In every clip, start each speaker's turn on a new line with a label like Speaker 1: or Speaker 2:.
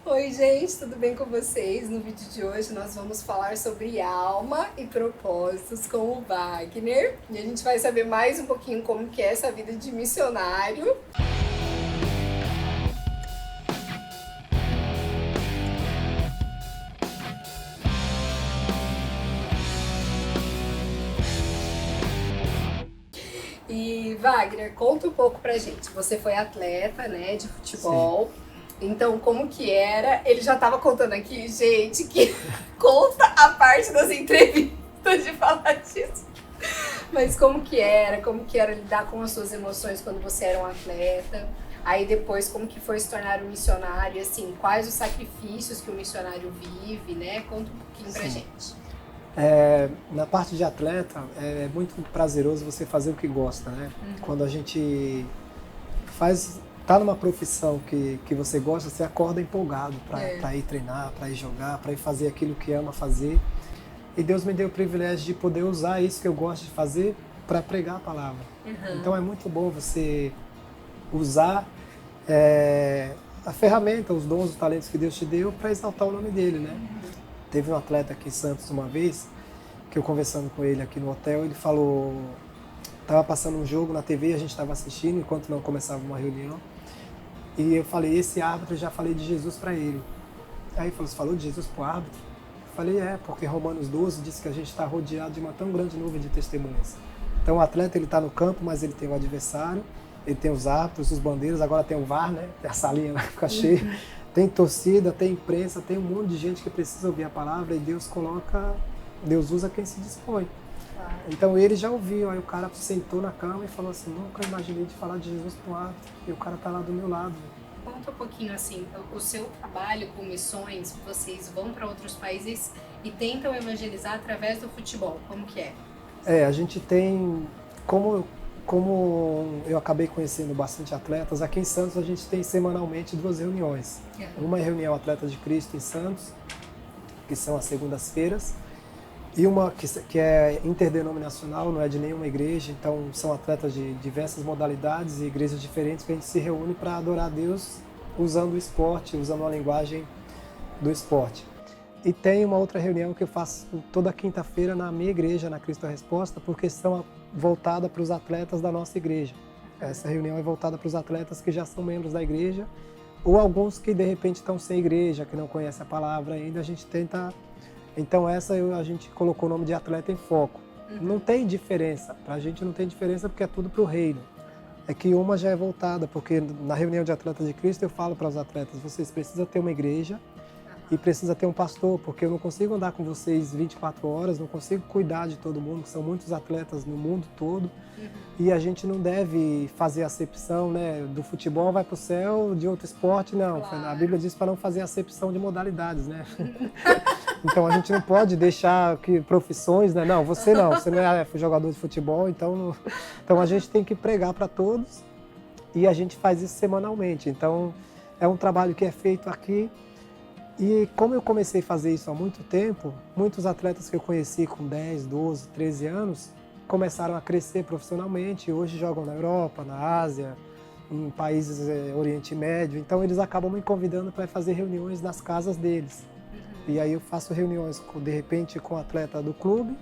Speaker 1: Oi, gente, tudo bem com vocês? No vídeo de hoje nós vamos falar sobre alma e propósitos com o Wagner. E a gente vai saber mais um pouquinho como que é essa vida de missionário. E Wagner, conta um pouco pra gente. Você foi atleta, né, de futebol.
Speaker 2: Sim.
Speaker 1: Então, como que era? Ele já tava contando aqui, gente, que conta a parte das entrevistas de falar disso. Mas como que era? Como que era lidar com as suas emoções quando você era um atleta? Aí depois, como que foi se tornar um missionário? Assim, quais os sacrifícios que o missionário vive, né? Conta um pouquinho pra
Speaker 2: Sim.
Speaker 1: gente.
Speaker 2: Na parte de atleta, é muito prazeroso você fazer o que gosta, né? Quando a gente tá numa profissão que você gosta, você acorda empolgado para ir treinar, para ir jogar, para ir fazer aquilo que ama fazer. E Deus me deu o privilégio de poder usar isso que eu gosto de fazer para pregar a palavra. Então é muito bom você usar a ferramenta, os dons, os talentos que Deus te deu para exaltar o nome dele, né? Teve um atleta aqui em Santos uma vez, que eu conversando com ele aqui no hotel, ele falou, estava passando um jogo na TV, a gente estava assistindo enquanto não começava uma reunião, e eu falei, esse árbitro, eu já falei de Jesus para ele. Aí ele falou, você falou de Jesus pro árbitro? Eu falei, porque Romanos 12 diz que a gente está rodeado de uma tão grande nuvem de testemunhas. Então o atleta, ele está no campo, mas ele tem o adversário, ele tem os árbitros, os bandeiros, agora tem o VAR, né? A salinha vai ficar cheia. Tem torcida, tem imprensa, tem um monte de gente que precisa ouvir a palavra e Deus usa quem se dispõe. Então ele já ouviu, aí o cara sentou na cama e falou assim, nunca imaginei de falar de Jesus para um árbitro, e o cara tá lá do meu lado.
Speaker 1: Conta um pouquinho assim, o seu trabalho com missões, vocês vão para outros países e tentam evangelizar através do futebol, como que é?
Speaker 2: A gente tem, como eu acabei conhecendo bastante atletas, aqui em Santos a gente tem semanalmente 2 reuniões. Uma é a reunião Atletas de Cristo em Santos, que são as segundas-feiras, e uma que é interdenominacional, não é de nenhuma igreja, então são atletas de diversas modalidades e igrejas diferentes que a gente se reúne para adorar a Deus usando o esporte, usando a linguagem do esporte. E tem uma outra reunião que eu faço toda quinta-feira na minha igreja, na Cristo a Resposta, por questão voltada para os atletas da nossa igreja. Essa reunião é voltada para os atletas que já são membros da igreja ou alguns que de repente estão sem igreja, que não conhecem a palavra ainda, a gente tenta... Então a gente colocou o nome de Atleta em Foco. Não tem diferença, para a gente não tem diferença porque é tudo para o reino. É que uma já é voltada, porque na reunião de Atletas de Cristo eu falo para os atletas, vocês precisam ter uma igreja e precisa ter um pastor, porque eu não consigo andar com vocês 24 horas, não consigo cuidar de todo mundo, que são muitos atletas no mundo todo, e a gente não deve fazer acepção, né, do futebol vai para o céu, de outro esporte, não. Claro. A Bíblia diz para não fazer acepção de modalidades, né? Então a gente não pode deixar que profissões, né? Não, você não é jogador de futebol, então a gente tem que pregar para todos e a gente faz isso semanalmente. Então é um trabalho que é feito aqui. E como eu comecei a fazer isso há muito tempo, muitos atletas que eu conheci com 10, 12, 13 anos começaram a crescer profissionalmente e hoje jogam na Europa, na Ásia, em países Oriente Médio. Então eles acabam me convidando para fazer reuniões nas casas deles. E aí eu faço reuniões, de repente, com o atleta do clube,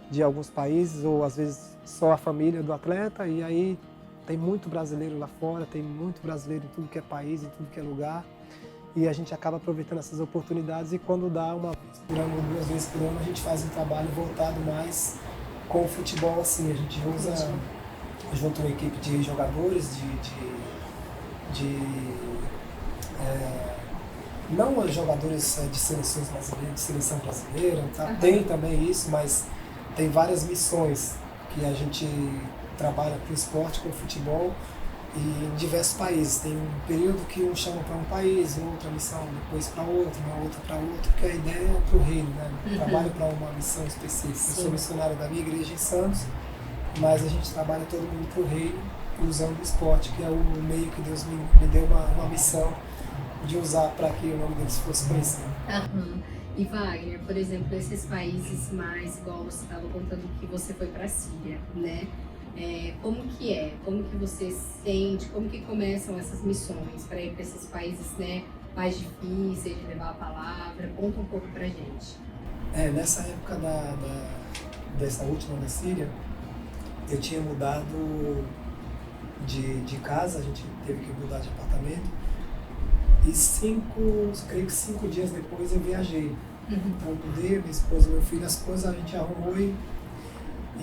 Speaker 2: de alguns países, ou às vezes só a família do atleta, e aí tem muito brasileiro lá fora, tem muito brasileiro em tudo que é país, em tudo que é lugar. E a gente acaba aproveitando essas oportunidades e quando dá uma vez por ano, 2 vezes por ano, a gente faz um trabalho voltado mais com o futebol, assim, a gente usa junto uma equipe de jogadores, não jogadores de seleções brasileiras, de seleção brasileira, tá? Tem também isso, mas tem várias missões que a gente trabalha com o esporte, com o futebol, e em diversos países. Tem um período que um chama para um país, outra missão depois para outro, uma outra para outro, porque a ideia é para o reino, né? Trabalho para uma missão específica. Sim. Eu sou missionário da minha igreja em Santos, mas a gente trabalha todo mundo para o reino, usando o esporte, que é o meio que Deus me deu uma missão de usar para que o nome deles fosse conhecido.
Speaker 1: E Wagner, por exemplo, esses países mais, igual você estava contando que você foi para a Síria, né? Como que é? Como que você sente? Como que começam essas missões para ir para esses países, né? mais difíceis de levar a palavra? Conta um pouco pra gente.
Speaker 2: Nessa época dessa última na Síria, eu tinha mudado de casa, a gente teve que mudar de apartamento, e creio que 5 dias depois eu viajei. Então eu mudei, minha esposa, meu filho, as coisas a gente arrumou e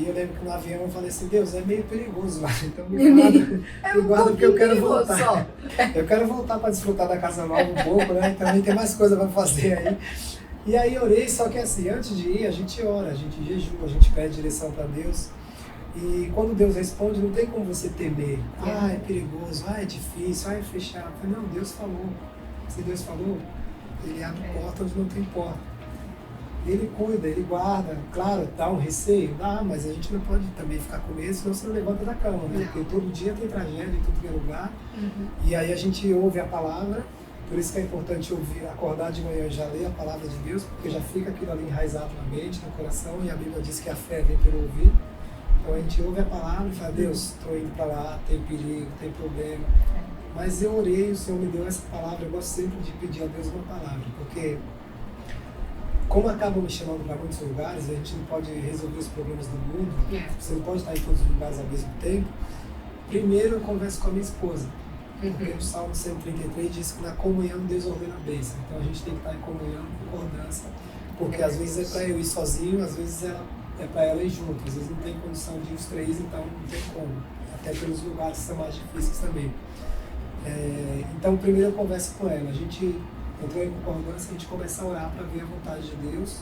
Speaker 2: eu lembro que no avião eu falei assim, Deus, é meio perigoso lá, então me guarda porque eu quero voltar. Eu quero voltar para desfrutar da casa nova um pouco, né? Também tem mais coisa para fazer aí. E aí orei, só que assim, antes de ir, a gente ora, a gente jejua, a gente pede direção para Deus. E quando Deus responde, não tem como você temer. É perigoso, é difícil, é fechar. Eu falei, não, Deus falou. Se Deus falou, Ele abre porta onde não tem porta. Ele cuida, Ele guarda. Claro, dá um receio, dá, mas a gente não pode também ficar com medo, senão você não levanta da cama, né? Porque todo dia tem tragédia em todo que é lugar. E aí a gente ouve a palavra, por isso que é importante ouvir, acordar de manhã e já ler a palavra de Deus, porque já fica aquilo ali enraizado na mente, no coração, e a Bíblia diz que a fé vem pelo ouvir. Então a gente ouve a palavra e fala, Deus, estou indo para lá, tem perigo, tem problema. Mas eu orei, o Senhor me deu essa palavra, eu gosto sempre de pedir a Deus uma palavra, porque como acabam me chamando para muitos lugares, a gente não pode resolver os problemas do mundo, você não pode estar em todos os lugares ao mesmo tempo. Primeiro eu converso com a minha esposa, porque o Salmo 133 diz que na comunhão Deus ordena a bênção. Então a gente tem que estar em comunhão, em concordância, porque às vezes é para eu ir sozinho, às vezes é para ela ir junto, às vezes não tem condição de ir os 3, então não tem como, até pelos lugares que são mais difíceis também. Então primeiro eu converso com ela, a gente entrou em concordância, a gente começa a orar para ver a vontade de Deus,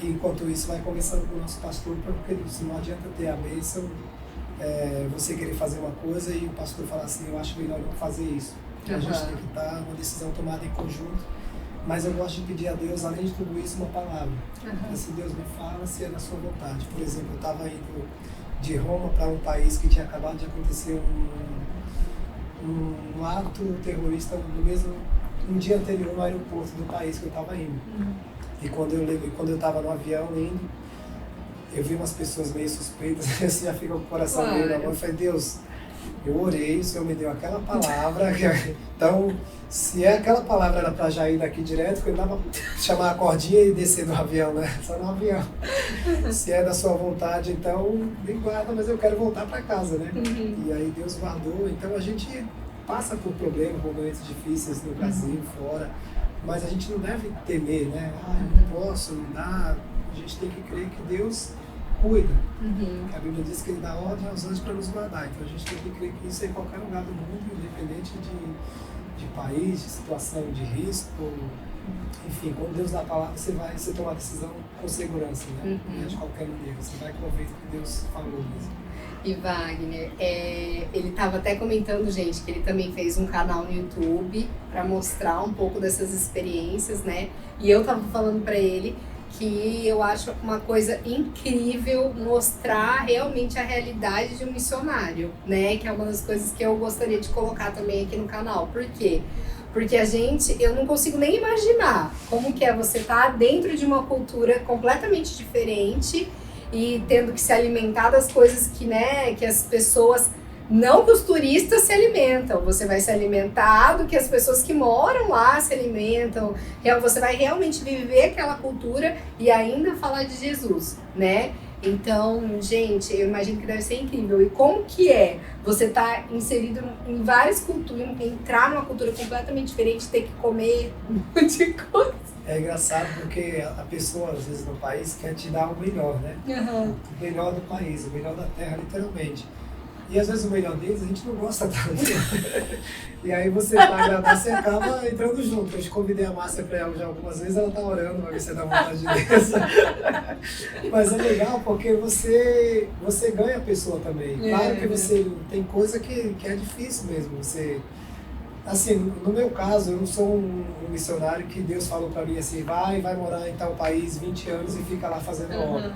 Speaker 2: e enquanto isso vai conversando com o nosso pastor, porque não adianta ter a bênção, você querer fazer uma coisa e o pastor falar assim, eu acho melhor não fazer isso. A gente tem que estar uma decisão tomada em conjunto, mas eu gosto de pedir a Deus, além de tudo isso, uma palavra. Se Deus me fala, se é da sua vontade. Por exemplo, eu estava indo de Roma para um país que tinha acabado de acontecer um ato terrorista no dia anterior no aeroporto do país que eu estava indo. E quando eu estava no avião indo, eu vi umas pessoas meio suspeitas, assim já fica com o coração meio na mão. Eu falei, Deus, eu orei, o Senhor me deu aquela palavra, então se aquela palavra era para já ir daqui direto, porque eu dava chamar a cordinha e descer do avião, né? Só no avião. Se é da sua vontade, então me guarda, mas eu quero voltar para casa, né? E aí Deus guardou, então a gente passa por problemas, momentos difíceis no Brasil, fora, mas a gente não deve temer, né? Não posso, não dá. A gente tem que crer que Deus cuida. A Bíblia diz que Ele dá ordem aos anjos para nos guardar. Então a gente tem que crer que isso é em qualquer lugar do mundo, independente de país, de situação de risco. Enfim, quando Deus dá a palavra, você toma a decisão com segurança, né? Não é de qualquer maneira. Você vai convicto que Deus falou mesmo.
Speaker 1: E Wagner, ele estava até comentando, gente, que ele também fez um canal no YouTube para mostrar um pouco dessas experiências, né? E eu estava falando para ele que eu acho uma coisa incrível mostrar realmente a realidade de um missionário, né? Que é uma das coisas que eu gostaria de colocar também aqui no canal. Por quê? Porque eu não consigo nem imaginar como que é você estar dentro de uma cultura completamente diferente e tendo que se alimentar das coisas que as pessoas, não que os turistas se alimentam, você vai se alimentar do que as pessoas que moram lá se alimentam, você vai realmente viver aquela cultura e ainda falar de Jesus, né? Então, gente, eu imagino que deve ser incrível. E como que é você estar inserido em várias culturas, entrar numa cultura completamente diferente, ter que comer um monte de coisa?
Speaker 2: É engraçado porque a pessoa, às vezes, no país quer te dar o melhor, né? O melhor do país, o melhor da terra, literalmente. E às vezes o melhor deles a gente não gosta tanto. E aí você acaba entrando junto. Eu convidei a Márcia para ela já algumas vezes, ela tá orando para ver se dá vontade de Deus. Mas é legal porque você ganha a pessoa também. Claro que você tem coisa que é difícil mesmo. Assim, no meu caso, eu não sou um missionário que Deus falou para mim assim, vai morar em tal país 20 anos e fica lá fazendo obra.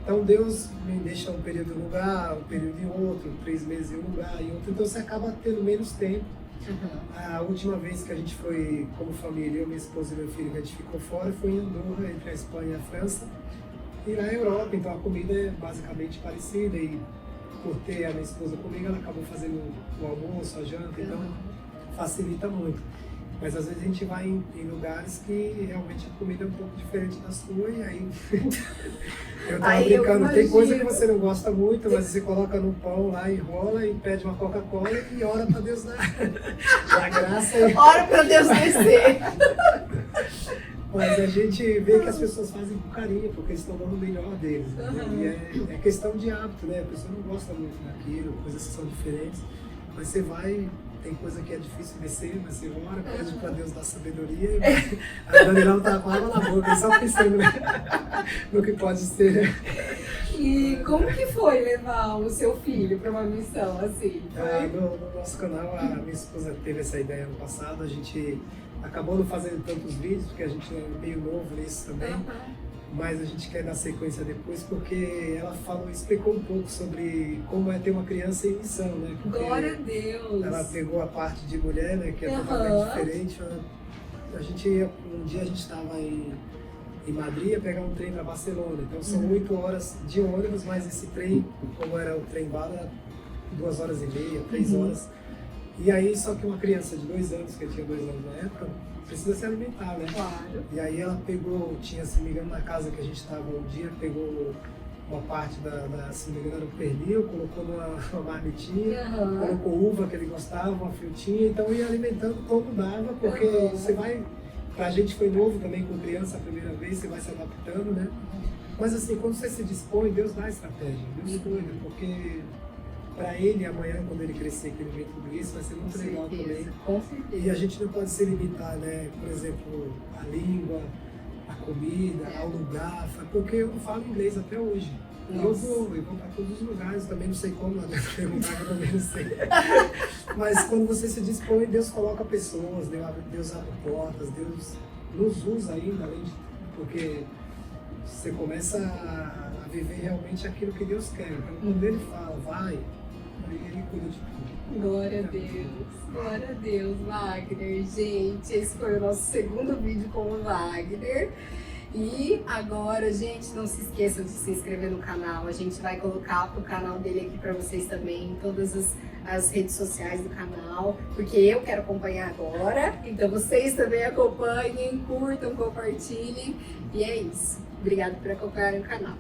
Speaker 2: Então Deus me deixa um período em um lugar, um período em outro, 3 meses em um lugar e outro, então você acaba tendo menos tempo. A última vez que a gente foi como família, eu, minha esposa e meu filho, que a gente ficou fora, foi em Andorra, entre a Espanha e a França, e na Europa, então a comida é basicamente parecida, e por ter a minha esposa comigo, ela acabou fazendo o almoço, a janta, então facilita muito. Mas às vezes a gente vai em lugares que realmente a comida é um pouco diferente da sua e aí eu tava brincando, tem coisa que você não gosta muito, mas você coloca no pão lá, enrola e pede uma Coca-Cola e ora para Deus dar graça.
Speaker 1: Ora para Deus descer.
Speaker 2: Mas a gente vê que as pessoas fazem com carinho, porque eles estão dando o melhor deles. Né? E é questão de hábito, né? A pessoa não gosta muito daquilo, coisas que são diferentes, mas você vai. Tem coisa que é difícil descer, mas você ora, pede para Deus dar sabedoria. E a Daniela tá com água na boca, só pensando no que pode ser.
Speaker 1: E como que foi levar o seu filho para uma missão assim?
Speaker 2: No nosso canal, a minha esposa teve essa ideia ano passado, a gente acabou não fazendo tantos vídeos, porque a gente é meio novo nisso também. Mas a gente quer dar sequência depois, porque ela explicou um pouco sobre como é ter uma criança em missão, né? Porque
Speaker 1: glória a Deus!
Speaker 2: Ela pegou a parte de mulher, né? Que é totalmente diferente. Um dia a gente estava em Madrid, ia pegar um trem para Barcelona. Então são 8 horas de ônibus, mas esse trem, como era o trem bala, era 2 horas e meia, 3 horas. E aí, só que uma criança de 2 anos, que eu tinha 2 anos na época, precisa se alimentar, né?
Speaker 1: Claro.
Speaker 2: E aí ela pegou, se não me engano, na casa que a gente estava um dia, pegou uma parte se não me engano, do pernil, colocou numa marmitinha, colocou uva que ele gostava, uma frutinha, então ia alimentando como dava, porque você vai, pra gente foi novo também com criança a primeira vez, você vai se adaptando, né? Mas assim, quando você se dispõe, Deus dá estratégia, Deus cuida, porque para ele amanhã, quando ele crescer, que ele vê tudo isso, vai ser muito legal também.
Speaker 1: Com certeza.
Speaker 2: E a gente não pode se limitar, né? Por exemplo, a língua, a comida, ao lugar, porque eu não falo inglês até hoje. E eu vou para todos os lugares, também não sei como, né? Perguntar que eu também não sei. Mas quando você se dispõe, Deus coloca pessoas, Deus abre portas, Deus nos usa ainda, além de porque você começa a viver realmente aquilo que Deus quer. Então, quando Ele fala, vai, Ele cuida de tudo.
Speaker 1: Glória a Deus, Wagner. Gente, esse foi o nosso segundo vídeo com o Wagner. E agora, gente, não se esqueçam de se inscrever no canal. A gente vai colocar o canal dele aqui para vocês também, em todas as redes sociais do canal, porque eu quero acompanhar agora. Então vocês também acompanhem, curtam, compartilhem. E é isso. Obrigada por acompanhar o canal.